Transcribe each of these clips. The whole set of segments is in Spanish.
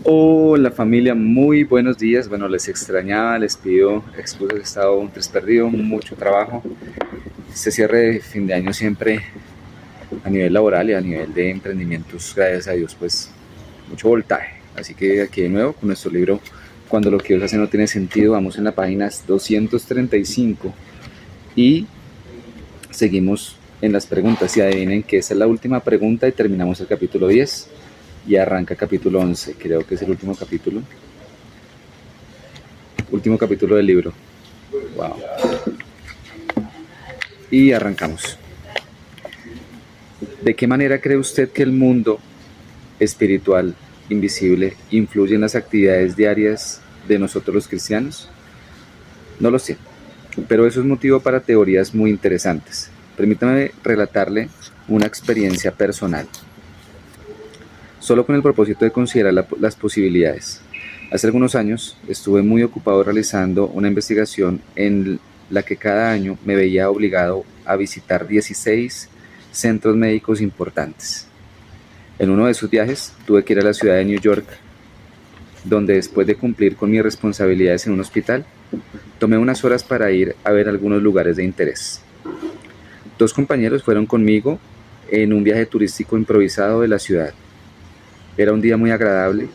Hola familia, muy buenos días. Bueno, les extrañaba, les pido excusas, he estado un tres perdido, mucho trabajo. Este cierre de fin de año siempre a nivel laboral y a nivel de emprendimientos, gracias a Dios, pues mucho voltaje. Así que aquí de nuevo con nuestro libro Cuando lo que Dios hace no tiene sentido, vamos en la página 235 y seguimos en las preguntas. Y adivinen que esa es la última pregunta y terminamos el capítulo 10 y arranca el capítulo 11. Creo que es el último capítulo. Último capítulo del libro. Wow. Y arrancamos. ¿De qué manera cree usted que el mundo espiritual invisible influye en las actividades diarias de nosotros los cristianos? No lo sé, pero eso es motivo para teorías muy interesantes. Permítame relatarle una experiencia personal, solo con el propósito de considerar las posibilidades. Hace algunos años estuve muy ocupado realizando una investigación en la que cada año me veía obligado a visitar 16 centros médicos importantes. En uno de esos viajes tuve que ir a la ciudad de New York, donde después de cumplir con mis responsabilidades en un hospital, tomé unas horas para ir a ver algunos lugares de interés. Dos compañeros fueron conmigo en un viaje turístico improvisado de la ciudad. Era un día muy agradable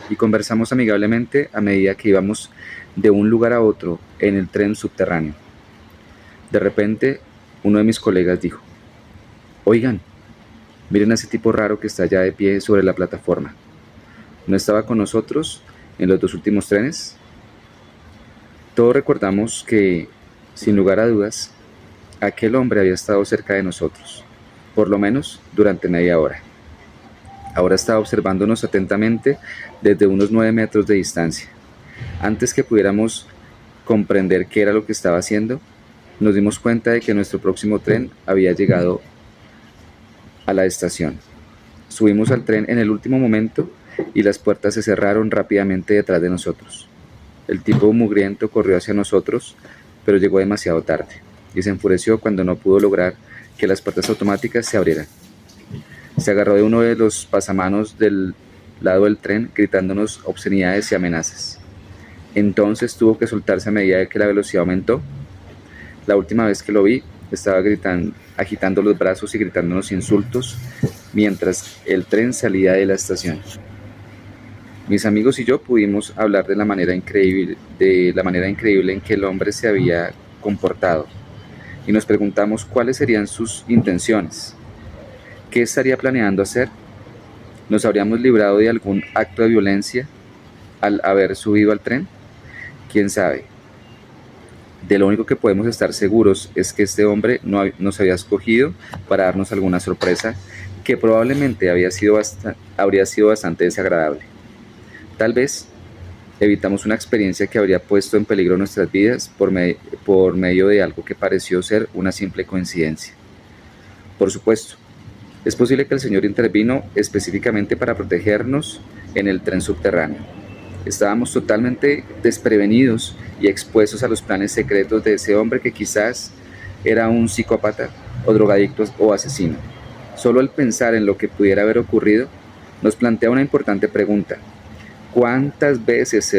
y conversamos amigablemente a medida que íbamos de un lugar a otro en el tren subterráneo. De repente, uno de mis colegas dijo: «Oigan, miren a ese tipo raro que está allá de pie sobre la plataforma. ¿No estaba con nosotros en los dos últimos trenes?». Todos recordamos que, sin lugar a dudas, aquel hombre había estado cerca de nosotros, por lo menos durante media hora. Ahora estaba observándonos atentamente desde unos 9 metros de distancia. Antes que pudiéramos comprender qué era lo que estaba haciendo, nos dimos cuenta de que nuestro próximo tren había llegado a la estación. Subimos al tren en el último momento y las puertas se cerraron rápidamente detrás de nosotros. El tipo mugriento corrió hacia nosotros, pero llegó demasiado tarde y se enfureció cuando no pudo lograr que las puertas automáticas se abrieran. Se agarró de uno de los pasamanos del lado del tren, gritándonos obscenidades y amenazas. Entonces tuvo que soltarse a medida de que la velocidad aumentó. La última vez que lo vi, estaba gritando, agitando los brazos y gritándonos insultos mientras el tren salía de la estación. Mis amigos y yo pudimos hablar de la manera increíble en que el hombre se había comportado, y nos preguntamos cuáles serían sus intenciones. ¿Qué estaría planeando hacer? ¿Nos habríamos librado de algún acto de violencia al haber subido al tren? ¿Quién sabe? De lo único que podemos estar seguros es que este hombre nos había escogido para darnos alguna sorpresa que probablemente habría sido bastante desagradable. Tal vez evitamos una experiencia que habría puesto en peligro nuestras vidas por medio de algo que pareció ser una simple coincidencia. Por supuesto, es posible que el Señor intervino específicamente para protegernos en el tren subterráneo. Estábamos totalmente desprevenidos y expuestos a los planes secretos de ese hombre que quizás era un psicópata o drogadicto o asesino. Solo el pensar en lo que pudiera haber ocurrido nos plantea una importante pregunta. ¿Cuántas veces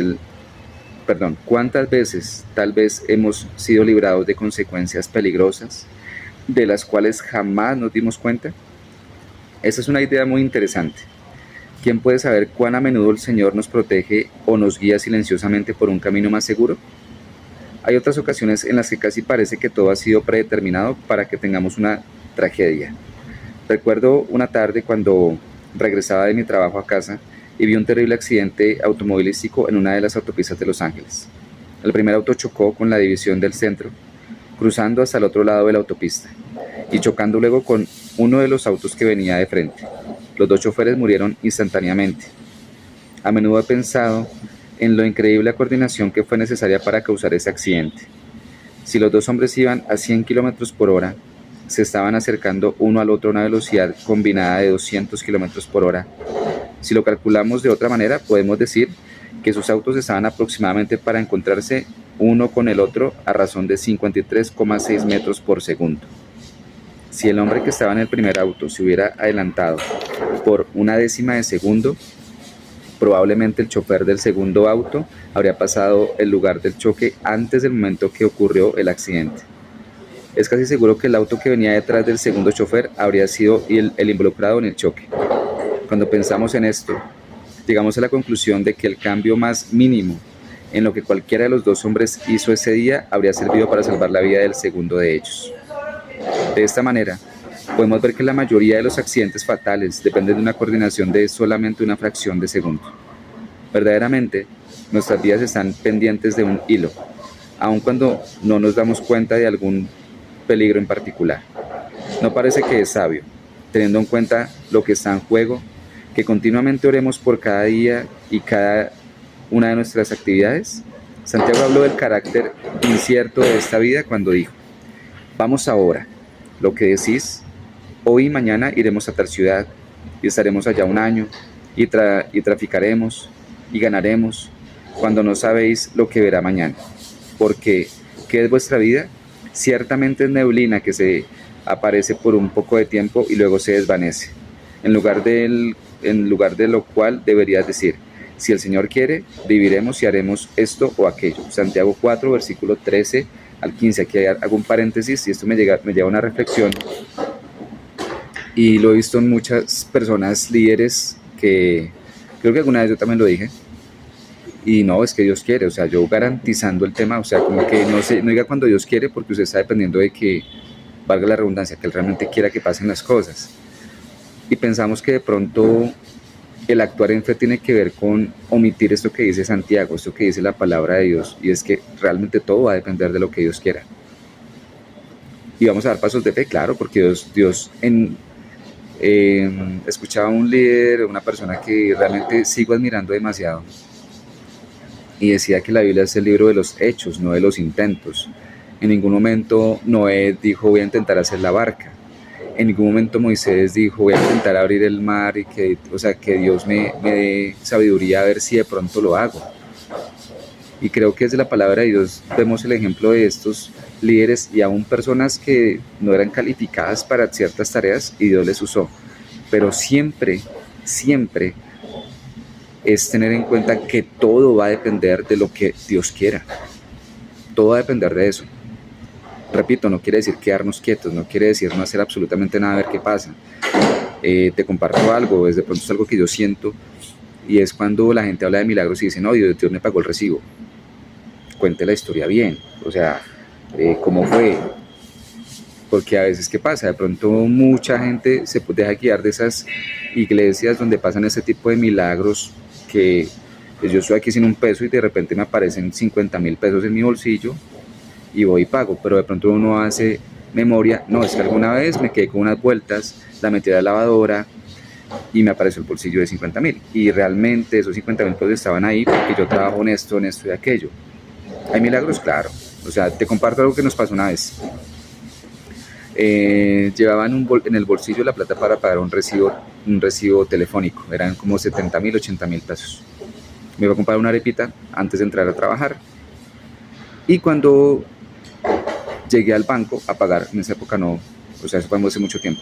tal vez hemos sido librados de consecuencias peligrosas de las cuales jamás nos dimos cuenta? Esa es una idea muy interesante. ¿Quién puede saber cuán a menudo el Señor nos protege o nos guía silenciosamente por un camino más seguro? Hay otras ocasiones en las que casi parece que todo ha sido predeterminado para que tengamos una tragedia. Recuerdo una tarde cuando regresaba de mi trabajo a casa y vi un terrible accidente automovilístico en una de las autopistas de Los Ángeles. El primer auto chocó con la división del centro, cruzando hasta el otro lado de la autopista y chocando luego con uno de los autos que venía de frente. Los dos choferes murieron instantáneamente. A menudo he pensado en lo increíble coordinación que fue necesaria para causar ese accidente. Si los dos hombres iban a 100 kilómetros por hora, se estaban acercando uno al otro a una velocidad combinada de 200 kilómetros por hora. Si lo calculamos de otra manera, podemos decir que sus autos estaban aproximadamente para encontrarse uno con el otro a razón de 53,6 metros por segundo. Si el hombre que estaba en el primer auto se hubiera adelantado por una décima de segundo, Probablemente el chofer del segundo auto habría pasado el lugar del choque antes del momento que ocurrió el accidente. Es casi seguro que el auto que venía detrás del segundo chofer habría sido el involucrado en el choque. Cuando pensamos en esto, llegamos a la conclusión de que el cambio más mínimo en lo que cualquiera de los dos hombres hizo ese día habría servido para salvar la vida del segundo de ellos. De esta manera, podemos ver que la mayoría de los accidentes fatales dependen de una coordinación de solamente una fracción de segundo. Verdaderamente, nuestras vidas están pendientes de un hilo, aun cuando no nos damos cuenta de algún peligro en particular. No parece que es sabio, teniendo en cuenta lo que está en juego, que continuamente oremos por cada día y cada una de nuestras actividades. Santiago habló del carácter incierto de esta vida cuando dijo: vamos ahora, lo que decís, hoy y mañana iremos a tal ciudad y estaremos allá un año y traficaremos y ganaremos, cuando no sabéis lo que verá mañana. Porque, ¿qué es vuestra vida? Ciertamente es neblina que se aparece por un poco de tiempo y luego se desvanece. En lugar de lo cual deberías decir: si el Señor quiere, viviremos y haremos esto o aquello. Santiago 4, versículo 13 al 15. Aquí hago un paréntesis y esto me lleva a una reflexión. Y lo he visto en muchas personas líderes que creo que alguna vez yo también lo dije. Y no, es que Dios quiere, o sea, yo garantizando el tema, o sea, como que no diga cuando Dios quiere, porque usted está dependiendo de que, valga la redundancia, que Él realmente quiera que pasen las cosas. Y pensamos que de pronto el actuar en fe tiene que ver con omitir esto que dice Santiago, esto que dice la palabra de Dios, y es que realmente todo va a depender de lo que Dios quiera. Y vamos a dar pasos de fe, claro, porque Dios escuchaba a un líder, una persona que realmente sigo admirando demasiado, y decía que la Biblia es el libro de los hechos, no de los intentos. En ningún momento Noé dijo: voy a intentar hacer la barca. En ningún momento Moisés dijo: voy a intentar abrir el mar y que Dios me dé sabiduría a ver si de pronto lo hago. Y creo que desde la palabra de Dios vemos el ejemplo de estos líderes y aún personas que no eran calificadas para ciertas tareas y Dios les usó. Pero siempre, siempre es tener en cuenta que todo va a depender de lo que Dios quiera. Todo va a depender de eso. Repito, no quiere decir quedarnos quietos, no quiere decir no hacer absolutamente nada a ver qué pasa. Te comparto algo, de pronto es algo que yo siento, y es cuando la gente habla de milagros y dice: no, Dios me pagó el recibo. Cuente la historia bien, o sea, cómo fue. Porque a veces, ¿qué pasa? De pronto mucha gente se deja guiar de esas iglesias donde pasan ese tipo de milagros, que pues yo estoy aquí sin un peso y de repente me aparecen 50,000 pesos en mi bolsillo y voy y pago, pero de pronto uno hace memoria: no, es que alguna vez me quedé con unas vueltas, la metí a la lavadora y me apareció el bolsillo de 50,000, y realmente esos 50,000 pesos estaban ahí porque yo trabajo en esto y aquello. ¿Hay milagros? Claro. O sea, te comparto algo que nos pasó una vez. Llevaban en el bolsillo la plata para pagar un recibo telefónico, eran como 70,000, 80,000 pesos. Me iba a comprar una arepita antes de entrar a trabajar, y cuando llegué al banco a pagar, en esa época no, o sea, eso fue hace mucho tiempo,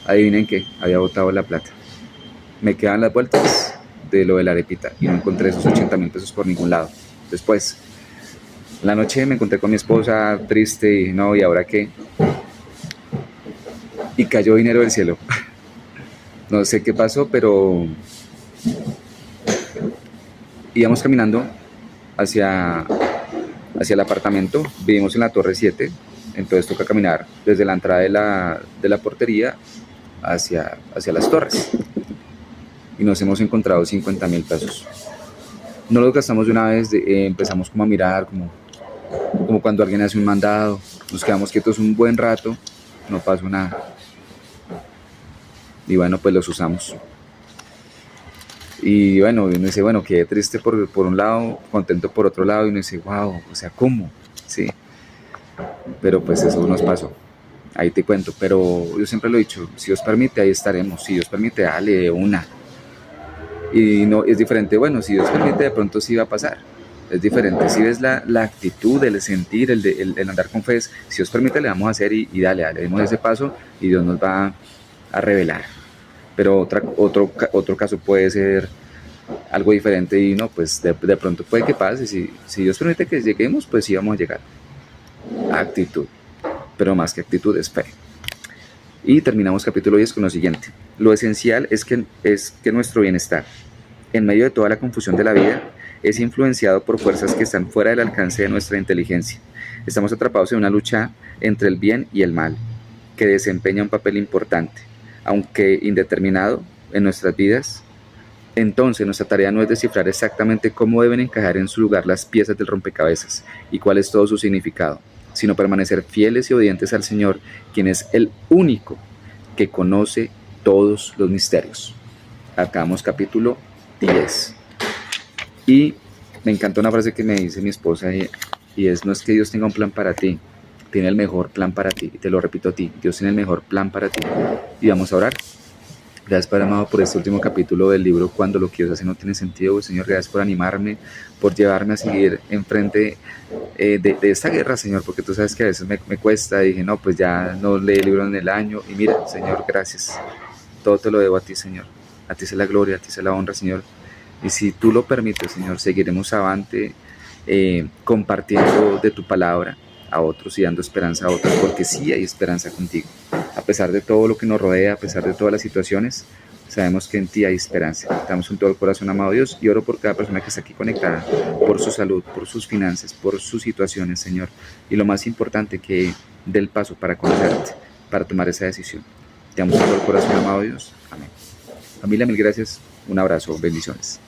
adivinen qué, había botado la plata. Me quedaban las vueltas de lo de la arepita y no encontré esos 80,000 pesos por ningún lado. Después, la noche me encontré con mi esposa triste y no, ¿y ahora qué? Y cayó dinero del cielo. No sé qué pasó, pero íbamos caminando hacia el apartamento. Vivimos en la Torre 7, entonces toca caminar desde la entrada de la portería hacia las torres. Y nos hemos encontrado 50,000 pesos. No los gastamos de una vez, empezamos como a mirar, como cuando alguien hace un mandado. Nos quedamos quietos un buen rato, no pasó nada. Y bueno, pues los usamos. Y bueno, uno dice: bueno, quedé triste por un lado, contento por otro lado, y uno dice: wow, o sea, ¿cómo? Sí. Pero pues eso nos pasó. Ahí te cuento. Pero yo siempre lo he dicho: si Dios permite, ahí estaremos. Si Dios permite, dale de una. Y no, es diferente. Bueno, si Dios permite, de pronto sí va a pasar. Es diferente. Si ves la actitud, el sentir, el andar con fe, si Dios permite, le vamos a hacer y dale, demos ese paso y Dios nos va a revelar. Pero otro caso puede ser algo diferente y no, pues de pronto puede que pase, si Dios permite que lleguemos, pues sí vamos a llegar. Actitud, pero más que actitud es fe. Y terminamos capítulo 10 con lo siguiente. Lo esencial es que nuestro bienestar, en medio de toda la confusión de la vida, es influenciado por fuerzas que están fuera del alcance de nuestra inteligencia. Estamos atrapados en una lucha entre el bien y el mal, que desempeña un papel importante, aunque indeterminado en nuestras vidas. Entonces nuestra tarea no es descifrar exactamente cómo deben encajar en su lugar las piezas del rompecabezas y cuál es todo su significado, sino permanecer fieles y obedientes al Señor, quien es el único que conoce todos los misterios. Acabamos capítulo 10. Y me encanta una frase que me dice mi esposa y es: no es que Dios tenga un plan para ti, tiene el mejor plan para ti. Y te lo repito a ti, Dios tiene el mejor plan para ti. Y vamos a orar. Gracias, Padre amado, por este último capítulo del libro Cuando lo que Dios hace no tiene sentido. Señor, gracias por animarme, por llevarme a seguir enfrente de esta guerra, Señor, porque tú sabes que a veces me cuesta. Dije, no, pues ya no leí el libro en el año. Y mira, Señor, gracias. Todo te lo debo a ti, Señor. A ti sea la gloria, a ti sea la honra, Señor. Y si tú lo permites, Señor, seguiremos avante compartiendo de tu palabra a otros y dando esperanza a otros, porque sí hay esperanza contigo. A pesar de todo lo que nos rodea, a pesar de todas las situaciones, sabemos que en ti hay esperanza. Te damos con todo el corazón, amado Dios, y oro por cada persona que está aquí conectada, por su salud, por sus finanzas, por sus situaciones, Señor. Y lo más importante, que dé el paso para conocerte, para tomar esa decisión. Te damos con todo el corazón, amado Dios. Amén. Familia, mil gracias. Un abrazo. Bendiciones.